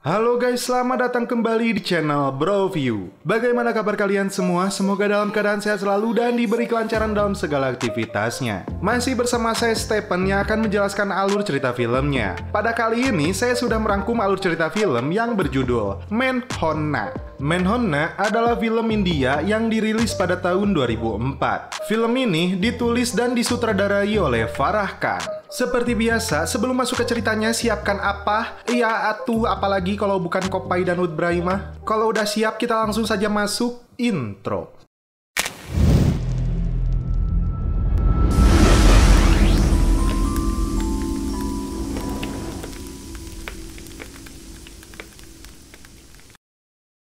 Halo guys, selamat datang kembali di channel BroView. Bagaimana kabar kalian semua? Semoga dalam keadaan sehat selalu dan diberi kelancaran dalam segala aktivitasnya. Masih bersama saya Stephen yang akan menjelaskan alur cerita filmnya. Pada kali ini saya sudah merangkum alur cerita film yang berjudul Menhonna. Menhonna adalah film India yang dirilis pada tahun 2004. Film ini ditulis dan disutradarai oleh Farah Khan. Seperti biasa, sebelum masuk ke ceritanya, siapkan apa? Iya, atuh, apalagi kalau bukan Kopai dan Udbraimah. Kalau udah siap, kita langsung saja masuk intro.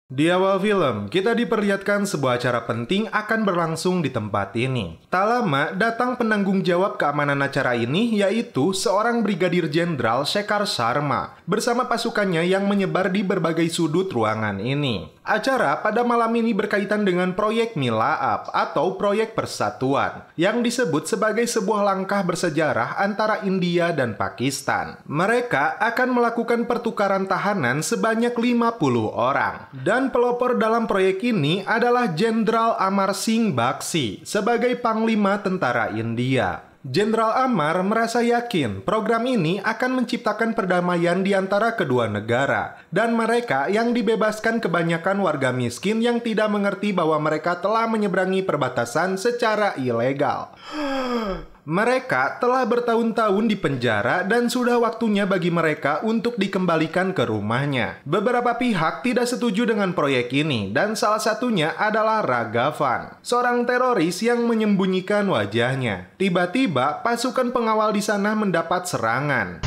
Di awal film, kita diperlihatkan sebuah acara penting akan berlangsung di tempat ini. Tak lama, datang penanggung jawab keamanan acara ini, yaitu seorang Brigadir Jenderal Shekhar Sharma, bersama pasukannya yang menyebar di berbagai sudut ruangan ini. Acara pada malam ini berkaitan dengan proyek Milaap atau proyek persatuan, yang disebut sebagai sebuah langkah bersejarah antara India dan Pakistan. Mereka akan melakukan pertukaran tahanan sebanyak 50 orang. Dan pelopor dalam proyek ini adalah Jenderal Amar Singh Bakshi sebagai Panglima Tentara India. Jenderal Amar merasa yakin program ini akan menciptakan perdamaian di antara kedua negara, dan mereka yang dibebaskan kebanyakan warga miskin yang tidak mengerti bahwa mereka telah menyeberangi perbatasan secara ilegal. Mereka telah bertahun-tahun di penjara dan sudah waktunya bagi mereka untuk dikembalikan ke rumahnya. Beberapa pihak tidak setuju dengan proyek ini dan salah satunya adalah Raghavan, seorang teroris yang menyembunyikan wajahnya. Tiba-tiba pasukan pengawal di sana mendapat serangan.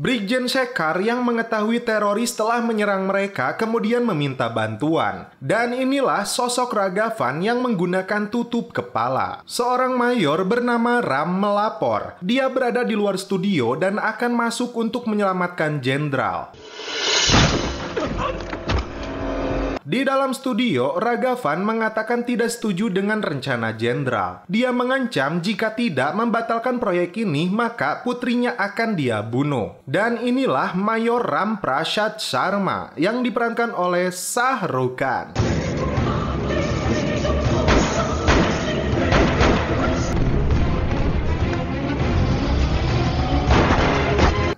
Brigjen Shekhar yang mengetahui teroris telah menyerang mereka kemudian meminta bantuan. Dan inilah sosok Raghavan yang menggunakan tutup kepala. Seorang mayor bernama Ram melapor. Dia berada di luar studio dan akan masuk untuk menyelamatkan jenderal. Di dalam studio, Raghavan mengatakan tidak setuju dengan rencana jenderal. Dia mengancam jika tidak membatalkan proyek ini, maka putrinya akan dia bunuh. Dan inilah Mayor Ram Prasad Sharma yang diperankan oleh Shah Rukh Khan.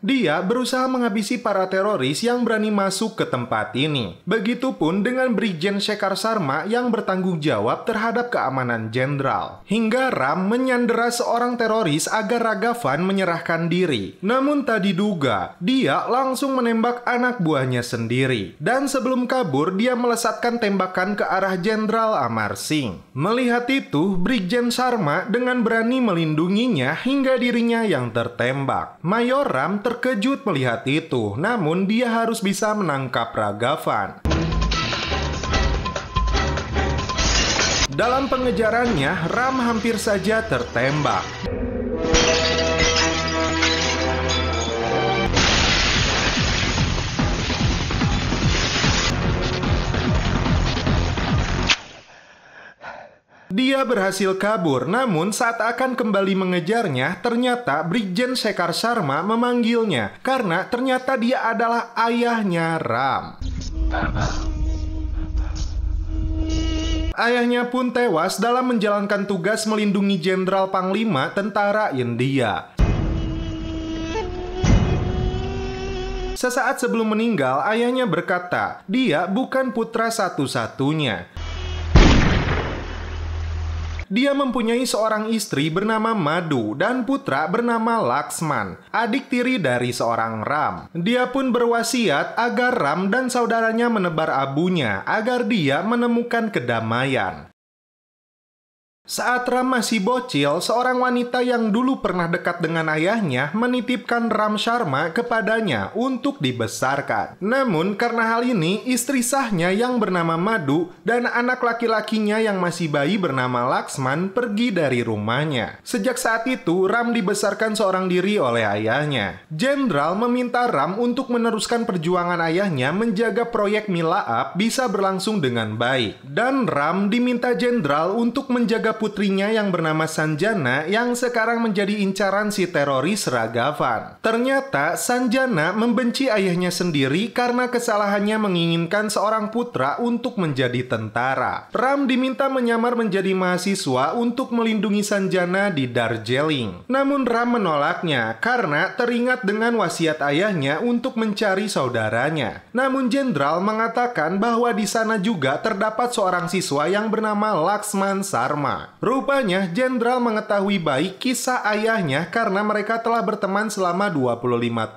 Dia berusaha menghabisi para teroris yang berani masuk ke tempat ini. Begitupun dengan Brigjen Shekhar Sharma yang bertanggung jawab terhadap keamanan jenderal. Hingga Ram menyandera seorang teroris agar Raghavan menyerahkan diri. Namun tak diduga, dia langsung menembak anak buahnya sendiri. Dan sebelum kabur, dia melesatkan tembakan ke arah Jenderal Amar Singh. Melihat itu, Brigjen Sharma dengan berani melindunginya hingga dirinya yang tertembak. Mayor Ram terkejut melihat itu, namun dia harus bisa menangkap Raghavan. Dalam pengejarannya, Ram hampir saja tertembak. Dia berhasil kabur, namun saat akan kembali mengejarnya, ternyata Brigjen Shekhar Sharma memanggilnya karena ternyata dia adalah ayahnya Ram. Ayahnya pun tewas dalam menjalankan tugas melindungi Jenderal Panglima Tentara India. Sesaat sebelum meninggal, ayahnya berkata, dia bukan putra satu-satunya. Dia mempunyai seorang istri bernama Madhu dan putra bernama Laxman, adik tiri dari seorang Ram. Dia pun berwasiat agar Ram dan saudaranya menebar abunya agar dia menemukan kedamaian. Saat Ram masih bocil, seorang wanita yang dulu pernah dekat dengan ayahnya menitipkan Ram Sharma kepadanya untuk dibesarkan. Namun karena hal ini, istri sahnya yang bernama Madhu dan anak laki-lakinya yang masih bayi bernama Laxman pergi dari rumahnya. Sejak saat itu, Ram dibesarkan seorang diri oleh ayahnya. Jenderal meminta Ram untuk meneruskan perjuangan ayahnya menjaga proyek Milaap bisa berlangsung dengan baik. Dan Ram diminta jenderal untuk menjaga putrinya yang bernama Sanjana yang sekarang menjadi incaran si teroris Ragavan. Ternyata Sanjana membenci ayahnya sendiri karena kesalahannya menginginkan seorang putra untuk menjadi tentara. Ram diminta menyamar menjadi mahasiswa untuk melindungi Sanjana di Darjeeling. Namun Ram menolaknya karena teringat dengan wasiat ayahnya untuk mencari saudaranya. Namun jenderal mengatakan bahwa di sana juga terdapat seorang siswa yang bernama Laxman Sarma. Rupanya, jenderal mengetahui baik kisah ayahnya karena mereka telah berteman selama 25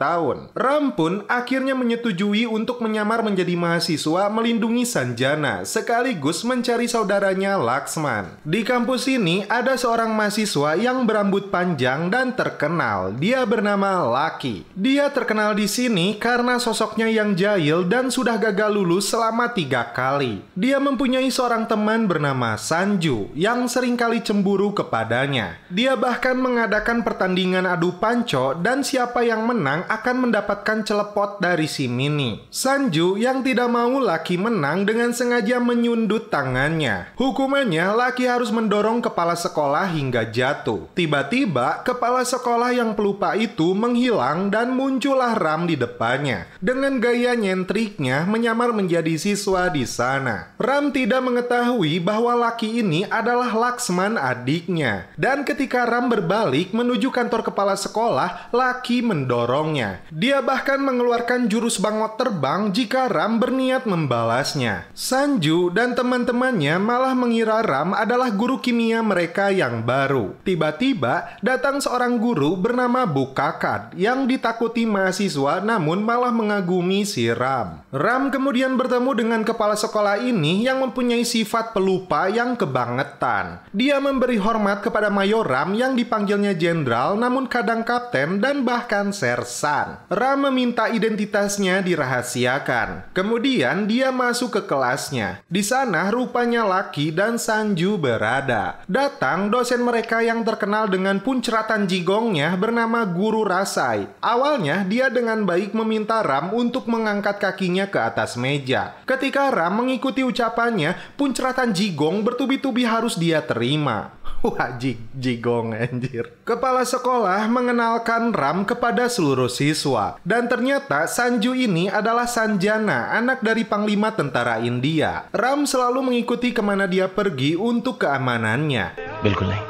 tahun. Ram pun akhirnya menyetujui untuk menyamar menjadi mahasiswa melindungi Sanjana, sekaligus mencari saudaranya Laxman. Di kampus ini, ada seorang mahasiswa yang berambut panjang dan terkenal. Dia bernama Lucky. Dia terkenal di sini karena sosoknya yang jahil dan sudah gagal lulus selama 3 kali. Dia mempunyai seorang teman bernama Sanju yang seringkali cemburu kepadanya. Dia bahkan mengadakan pertandingan adu panco dan siapa yang menang akan mendapatkan celepot dari si Mini. Sanju yang tidak mau Lucky menang dengan sengaja menyundut tangannya. Hukumannya, Lucky harus mendorong kepala sekolah hingga jatuh. Tiba-tiba, kepala sekolah yang pelupa itu menghilang dan muncullah Ram di depannya. Dengan gaya nyentriknya menyamar menjadi siswa di sana. Ram tidak mengetahui bahwa Lucky ini adalah Laxman adiknya. Dan ketika Ram berbalik menuju kantor kepala sekolah, Lucky mendorongnya. Dia bahkan mengeluarkan jurus bangot terbang jika Ram berniat membalasnya. Sanju dan teman-temannya malah mengira Ram adalah guru kimia mereka yang baru. Tiba-tiba datang seorang guru bernama Bukakad yang ditakuti mahasiswa namun malah mengagumi si Ram. Ram kemudian bertemu dengan kepala sekolah ini yang mempunyai sifat pelupa yang kebangetan. Dia memberi hormat kepada Mayor Ram yang dipanggilnya jenderal namun kadang kapten dan bahkan sersan. Ram meminta identitasnya dirahasiakan. Kemudian dia masuk ke kelasnya. Di sana rupanya Lucky dan Sanju berada. Datang dosen mereka yang terkenal dengan puncratan jigongnya bernama Guru Rasai. Awalnya dia dengan baik meminta Ram untuk mengangkat kakinya ke atas meja. Ketika Ram mengikuti ucapannya, puncratan jigong bertubi-tubi harus dia terima. Wah, jigong anjir. Kepala sekolah mengenalkan Ram kepada seluruh siswa. Dan ternyata Sanju ini adalah Sanjana, anak dari Panglima Tentara India. Ram selalu mengikuti kemana dia pergi untuk keamanannya. Bilkul nahi.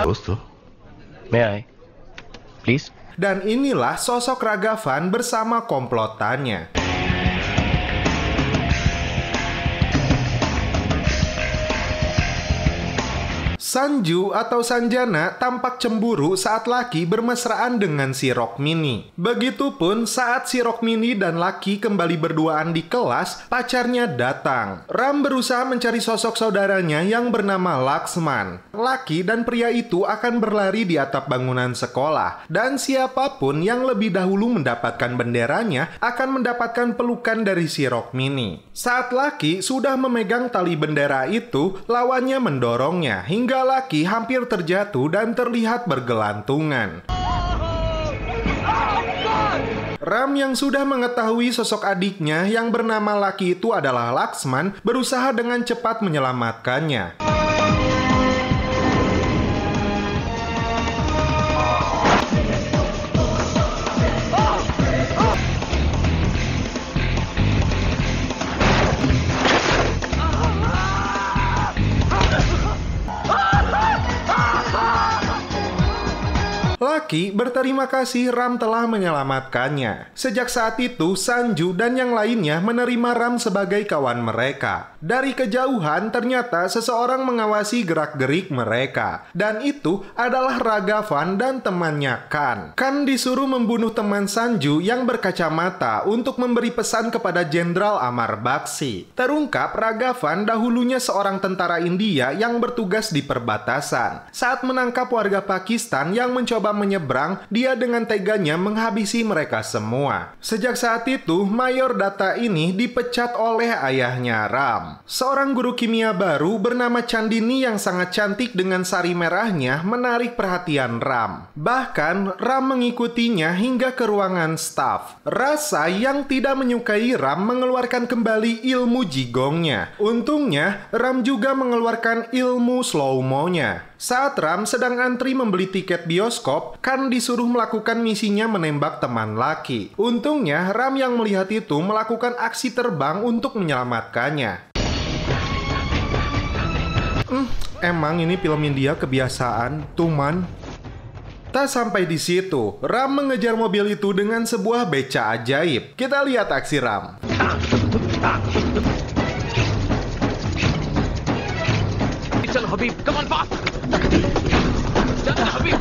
Dosto, may I? Please? Dan inilah sosok Ragavan bersama komplotannya. Sanju atau Sanjana tampak cemburu saat Lucky bermesraan dengan si Rokmini. Begitupun saat si Rokmini dan Lucky kembali berduaan di kelas, pacarnya datang. Ram berusaha mencari sosok saudaranya yang bernama Laxman. Lucky dan pria itu akan berlari di atap bangunan sekolah. Dan siapapun yang lebih dahulu mendapatkan benderanya akan mendapatkan pelukan dari si Rokmini. Saat Lucky sudah memegang tali bendera itu, lawannya mendorongnya hingga Lucky hampir terjatuh dan terlihat bergelantungan. Ram yang sudah mengetahui sosok adiknya yang bernama Lucky itu adalah Laxman berusaha dengan cepat menyelamatkannya. Lucky berterima kasih Ram telah menyelamatkannya. Sejak saat itu, Sanju dan yang lainnya menerima Ram sebagai kawan mereka. Dari kejauhan, ternyata seseorang mengawasi gerak-gerik mereka. Dan itu adalah Ragavan dan temannya Kan. Kan disuruh membunuh teman Sanju yang berkacamata untuk memberi pesan kepada Jenderal Amar Bakshi. Terungkap Ragavan dahulunya seorang tentara India yang bertugas di perbatasan. Saat menangkap warga Pakistan yang mencoba menyeberang, dia dengan teganya menghabisi mereka semua. Sejak saat itu, Mayor Datta ini dipecat oleh ayahnya Ram. Seorang guru kimia baru bernama Chandini yang sangat cantik dengan sari merahnya menarik perhatian Ram. Bahkan, Ram mengikutinya hingga ke ruangan staf. Rasa yang tidak menyukai Ram mengeluarkan kembali ilmu jigongnya. Untungnya, Ram juga mengeluarkan ilmu slow-mo-nya. Saat Ram sedang antri membeli tiket bioskop, Kan disuruh melakukan misinya menembak teman Lucky. Untungnya, Ram yang melihat itu melakukan aksi terbang untuk menyelamatkannya. Emang ini film India kebiasaan, tuman. Tak sampai di situ, Ram mengejar mobil itu dengan sebuah beca ajaib. Kita lihat aksi Ram. चल हबीब, come on fast. चल हबीब.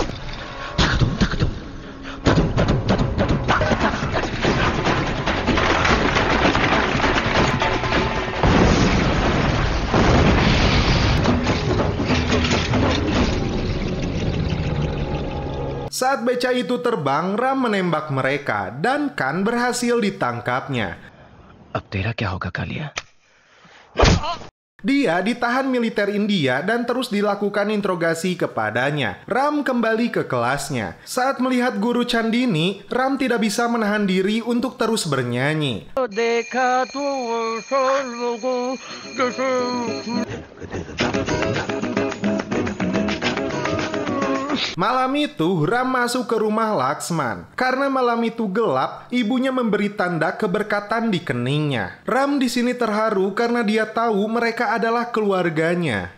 Saat beca itu terbang, Ram menembak mereka dan Kan berhasil ditangkapnya. अब तेरा क्या होगा Kaliya? Dia ditahan militer India dan terus dilakukan interogasi kepadanya. Ram kembali ke kelasnya. Saat melihat guru Chandini, Ram tidak bisa menahan diri untuk terus bernyanyi. Malam itu, Ram masuk ke rumah Laksman. Karena malam itu gelap, ibunya memberi tanda keberkatan di keningnya. Ram di sini terharu karena dia tahu mereka adalah keluarganya.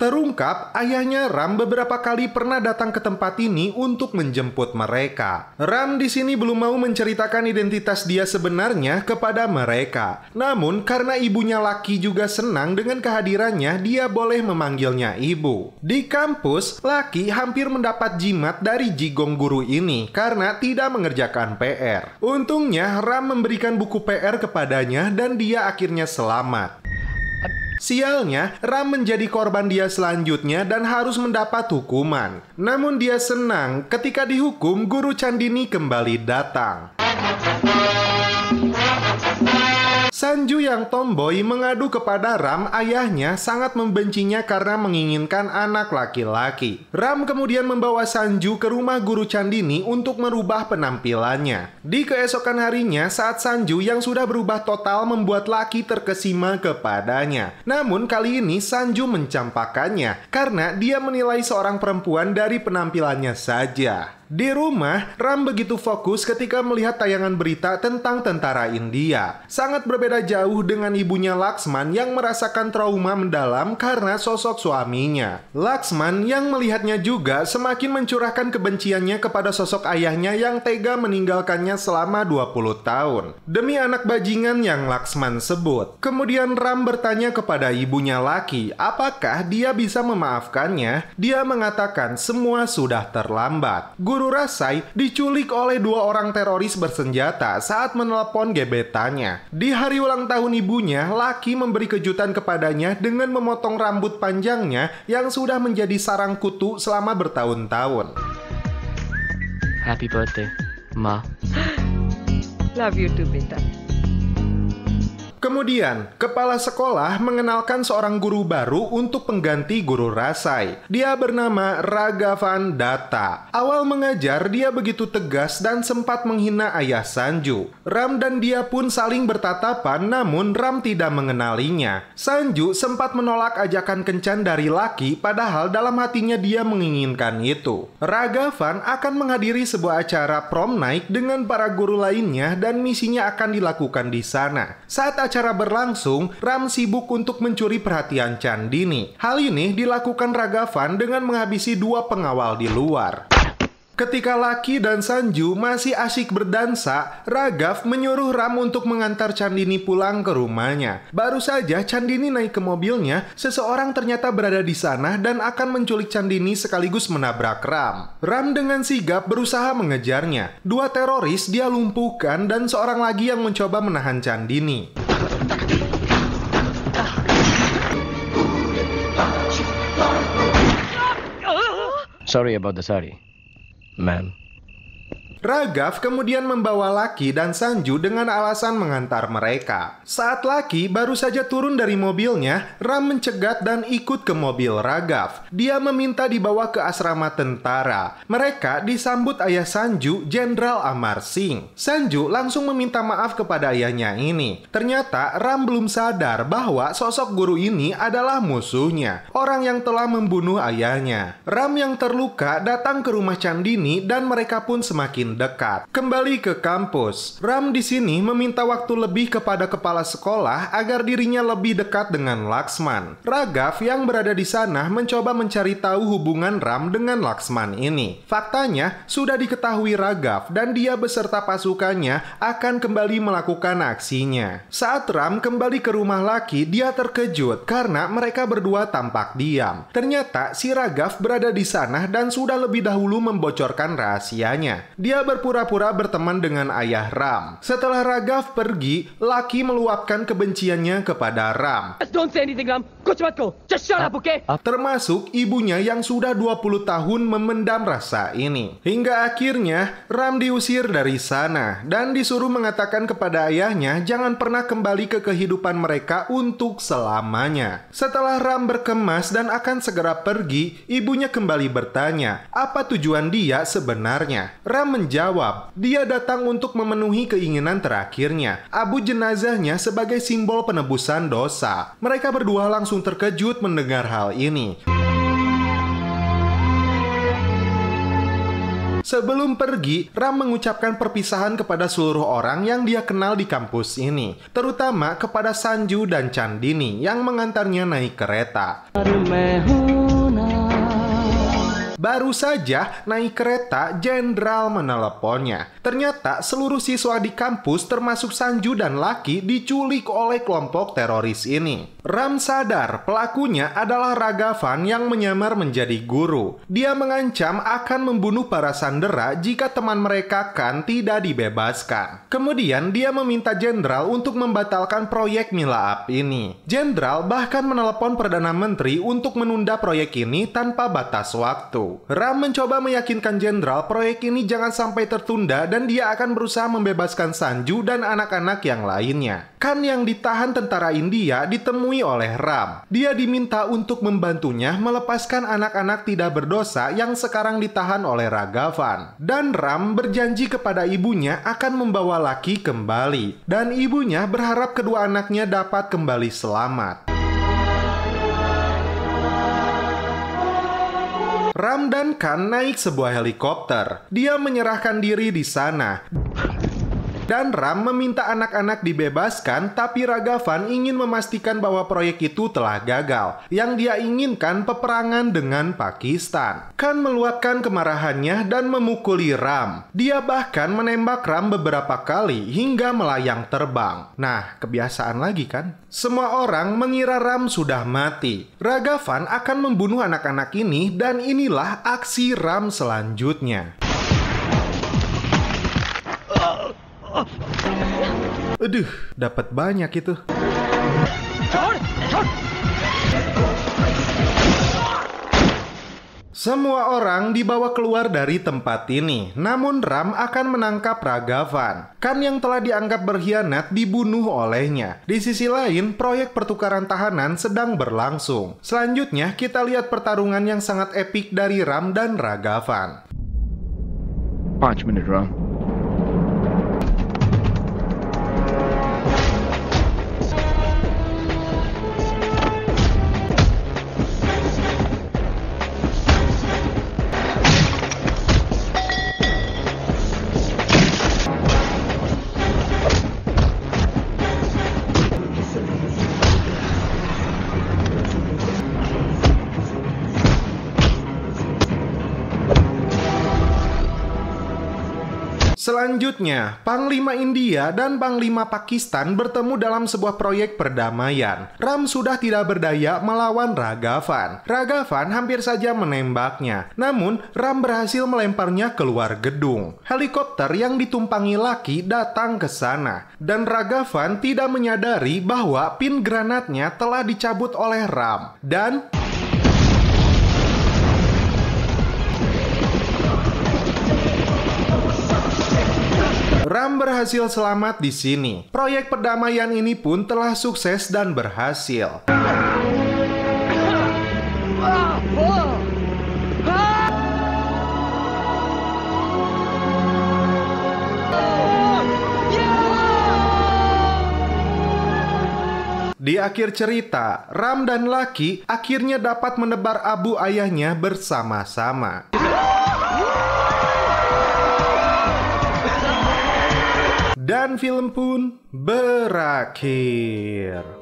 Terungkap, ayahnya Ram beberapa kali pernah datang ke tempat ini untuk menjemput mereka. Ram di sini belum mau menceritakan identitas dia sebenarnya kepada mereka. Namun, karena ibunya Lucky juga senang dengan kehadirannya, dia boleh memanggilnya ibu. Di kampus, Lucky hampir mendapat jimat dari jigong guru ini karena tidak mengerjakan PR. Untungnya, Ram memberikan buku PR kepadanya dan dia akhirnya selamat. Sialnya, Ram menjadi korban dia selanjutnya dan harus mendapat hukuman. Namun dia senang ketika dihukum, guru Chandini kembali datang. Sanju yang tomboy mengadu kepada Ram, ayahnya sangat membencinya karena menginginkan anak laki-laki. Ram kemudian membawa Sanju ke rumah guru Chandini untuk merubah penampilannya. Di keesokan harinya, saat Sanju yang sudah berubah total membuat Lucky terkesima kepadanya. Namun kali ini Sanju mencampakkannya karena dia menilai seorang perempuan dari penampilannya saja. Di rumah, Ram begitu fokus ketika melihat tayangan berita tentang tentara India. Sangat berbeda jauh dengan ibunya Laksman yang merasakan trauma mendalam karena sosok suaminya. Laksman yang melihatnya juga semakin mencurahkan kebenciannya kepada sosok ayahnya yang tega meninggalkannya selama 20 tahun. Demi anak bajingan yang Laksman sebut. Kemudian Ram bertanya kepada ibunya Lucky, apakah dia bisa memaafkannya? Dia mengatakan semua sudah terlambat. Guru Rasai diculik oleh 2 orang teroris bersenjata saat menelepon gebetannya. Di hari ulang tahun ibunya, Lucky memberi kejutan kepadanya dengan memotong rambut panjangnya yang sudah menjadi sarang kutu selama bertahun-tahun. Happy birthday, Ma. Love you too, beta. Kemudian, kepala sekolah mengenalkan seorang guru baru untuk pengganti guru Rasai. Dia bernama Ragavan Datta. Awal mengajar, dia begitu tegas dan sempat menghina ayah Sanju. Ram dan dia pun saling bertatapan, namun Ram tidak mengenalinya. Sanju sempat menolak ajakan kencan dari Lucky, padahal dalam hatinya dia menginginkan itu. Ragavan akan menghadiri sebuah acara prom night dengan para guru lainnya dan misinya akan dilakukan di sana. Saat acara berlangsung, Ram sibuk untuk mencuri perhatian Chandini. Hal ini dilakukan Ragavan dengan menghabisi 2 pengawal di luar. Ketika Lucky dan Sanju masih asyik berdansa, Ragav menyuruh Ram untuk mengantar Chandini pulang ke rumahnya. Baru saja Chandini naik ke mobilnya, seseorang ternyata berada di sana dan akan menculik Chandini sekaligus menabrak Ram. Ram dengan sigap berusaha mengejarnya. 2 teroris dia lumpuhkan dan seorang lagi yang mencoba menahan Chandini. Sorry about the sari, ma'am. Ragav kemudian membawa Lucky dan Sanju dengan alasan mengantar mereka. Saat Lucky baru saja turun dari mobilnya, Ram mencegat dan ikut ke mobil Ragav. Dia meminta dibawa ke asrama tentara. Mereka disambut ayah Sanju, Jenderal Amar Singh. Sanju langsung meminta maaf kepada ayahnya ini. Ternyata Ram belum sadar bahwa sosok guru ini adalah musuhnya, orang yang telah membunuh ayahnya. Ram yang terluka datang ke rumah Chandini dan mereka pun semakin dekat. Kembali ke kampus, Ram di sini meminta waktu lebih kepada kepala sekolah agar dirinya lebih dekat dengan Laxman. Ragav yang berada di sana mencoba mencari tahu hubungan Ram dengan Laxman ini. Faktanya, sudah diketahui Ragav dan dia beserta pasukannya akan kembali melakukan aksinya. Saat Ram kembali ke rumah Lucky, dia terkejut karena mereka berdua tampak diam. Ternyata si Ragav berada di sana dan sudah lebih dahulu membocorkan rahasianya. Dia berpura-pura berteman dengan ayah Ram. Setelah Ragav pergi, Lucky meluapkan kebenciannya kepada Ram. Just don't say anything, Ram. Kuch mat ko. Just shut up, okay? Termasuk ibunya yang sudah 20 tahun memendam rasa ini. Hingga akhirnya Ram diusir dari sana dan disuruh mengatakan kepada ayahnya jangan pernah kembali ke kehidupan mereka untuk selamanya. Setelah Ram berkemas dan akan segera pergi, ibunya kembali bertanya, apa tujuan dia sebenarnya? Ram menjawab, dia datang untuk memenuhi keinginan terakhirnya, abu jenazahnya sebagai simbol penebusan dosa. Mereka berdua langsung terkejut mendengar hal ini. Sebelum pergi, Ram mengucapkan perpisahan kepada seluruh orang yang dia kenal di kampus ini, terutama kepada Sanju dan Chandini yang mengantarnya naik kereta. Baru saja naik kereta, Jenderal meneleponnya. Ternyata seluruh siswa di kampus termasuk Sanju dan Lucky diculik oleh kelompok teroris ini. Ram sadar pelakunya adalah Ragavan yang menyamar menjadi guru. Dia mengancam akan membunuh para sandera jika teman mereka Khan tidak dibebaskan. Kemudian dia meminta Jenderal untuk membatalkan proyek Milaap ini. Jenderal bahkan menelepon Perdana Menteri untuk menunda proyek ini tanpa batas waktu. Ram mencoba meyakinkan Jenderal proyek ini jangan sampai tertunda dan dia akan berusaha membebaskan Sanju dan anak-anak yang lainnya. Khan yang ditahan tentara India ditemui oleh Ram. Dia diminta untuk membantunya melepaskan anak-anak tidak berdosa yang sekarang ditahan oleh Ragavan. Dan Ram berjanji kepada ibunya akan membawa Lucky kembali. Dan ibunya berharap kedua anaknya dapat kembali selamat. Ram dan Khan naik sebuah helikopter. Dia menyerahkan diri di sana. Dan Ram meminta anak-anak dibebaskan, tapi Ragavan ingin memastikan bahwa proyek itu telah gagal. Yang dia inginkan peperangan dengan Pakistan. Khan meluapkan kemarahannya dan memukuli Ram. Dia bahkan menembak Ram beberapa kali hingga melayang terbang. Nah, kebiasaan lagi kan? Semua orang mengira Ram sudah mati. Ragavan akan membunuh anak-anak ini dan inilah aksi Ram selanjutnya. Aduh, dapat banyak itu. Semua orang dibawa keluar dari tempat ini. Namun Ram akan menangkap Ragavan. Khan yang telah dianggap berkhianat dibunuh olehnya. Di sisi lain, proyek pertukaran tahanan sedang berlangsung. Selanjutnya, kita lihat pertarungan yang sangat epik dari Ram dan Ragavan. 5 minute, Ram. Selanjutnya, Panglima India dan Panglima Pakistan bertemu dalam sebuah proyek perdamaian. Ram sudah tidak berdaya melawan Raghavan. Raghavan hampir saja menembaknya. Namun, Ram berhasil melemparnya keluar gedung. Helikopter yang ditumpangi Lucky datang ke sana. Dan Raghavan tidak menyadari bahwa pin granatnya telah dicabut oleh Ram. Dan Ram berhasil selamat di sini. Proyek perdamaian ini pun telah sukses dan berhasil. Di akhir cerita, Ram dan Lucky akhirnya dapat menebar abu ayahnya bersama-sama. Dan film pun berakhir.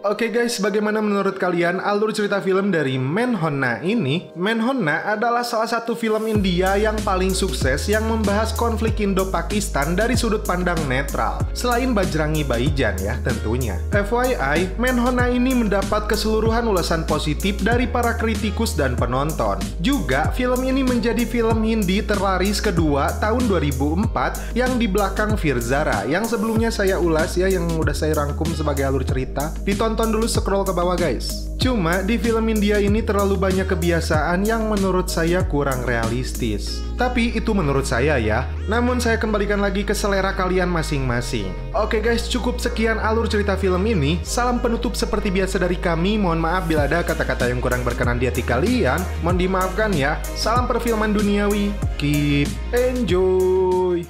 Oke guys, bagaimana menurut kalian alur cerita film dari Menhonna ini? Menhonna adalah salah satu film India yang paling sukses yang membahas konflik Indo-Pakistan dari sudut pandang netral. Selain Bajrangi Bhaijaan ya tentunya. FYI, Menhonna ini mendapat keseluruhan ulasan positif dari para kritikus dan penonton. Juga, film ini menjadi film Hindi terlaris kedua tahun 2004 yang di belakang Virzara yang sebelumnya saya ulas ya, yang udah saya rangkum sebagai alur cerita. Ditonton dulu, scroll ke bawah guys. Cuma di film India ini terlalu banyak kebiasaan yang menurut saya kurang realistis. Tapi itu menurut saya ya. Namun saya kembalikan lagi ke selera kalian masing-masing. Oke guys, cukup sekian alur cerita film ini. Salam penutup seperti biasa dari kami. Mohon maaf bila ada kata-kata yang kurang berkenan di hati kalian. Mohon dimaafkan ya. Salam perfilman duniawi. Keep enjoy.